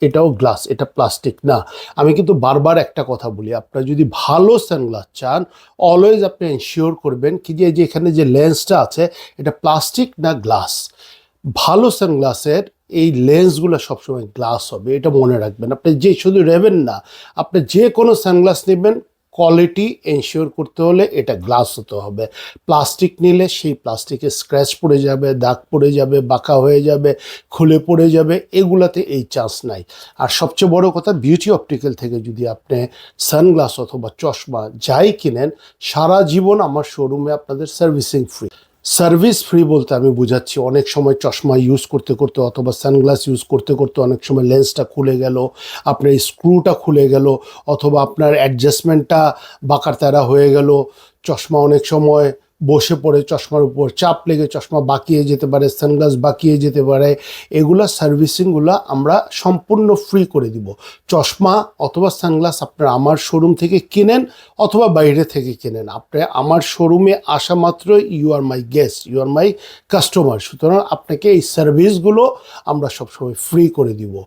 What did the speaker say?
এটাও গ্লাস, এটা প্লাস্টিক না। আমি কিন্তু বারবার একটা কথা বলি, আপনারা যদি ভালো সানগ্লাস চান অলওয়েজ আপনি এনশিওর করবেন কি যে এখানে যে লেন্সটা আছে এটা প্লাস্টিক না গ্লাস। ভালো সানগ্লাসের এই লেন্সগুলো সবসময় গ্লাস হবে, এটা মনে রাখবেন। আপনি যে শুধু নেবেন না, আপনি যে কোনো সানগ্লাস নেবেন কোয়ালিটি এনশিওর করতে হলে এটা গ্লাস হতে হবে। প্লাস্টিক নিলে সেই প্লাস্টিকে স্ক্র্যাচ পড়ে যাবে, দাগ পড়ে যাবে, বাঁকা হয়ে যাবে, খুলে পড়ে যাবে, এগুলাতে এই চান্স নাই। আর সবচেয়ে বড় কথা, বিউটি অপটিক্যাল থেকে যদি আপনি সানগ্লাস অথবা চশমা যাই কিনেন, সারা জীবন আমার শোরুমে আপনাদের সার্ভিসিং ফ্রি। সার্ভিস ফ্রি বলতে আমি বুঝাচ্ছি, অনেক সময় চশমা ইউজ করতে করতে অথবা সানগ্লাস ইউজ করতে করতে অনেক সময় লেন্সটা খুলে গেল, আপনার স্ক্রুটা খুলে গেল, অথবা আপনার অ্যাডজাস্টমেন্টটা বাঁকা তেরা হয়ে গেল, চশমা অনেক সময় বসে পড়ে চশমার উপর চাপ লেগে চশমা বাঁকিয়ে যেতে পারে, সানগ্লাস বাঁকিয়ে যেতে পারে। এগুলা সার্ভিসিংগুলো আমরা সম্পূর্ণ ফ্রি করে দিব। চশমা অথবা সানগ্লাস আপনারা আমার শোরুম থেকে কিনেন অথবা বাইরে থেকে কেনেন, আপনি আমার শোরুমে আসা মাত্র you are my guest, you are my customer, সুতরাং আপনাকে এই সার্ভিসগুলো আমরা সবসময় ফ্রি করে দিব।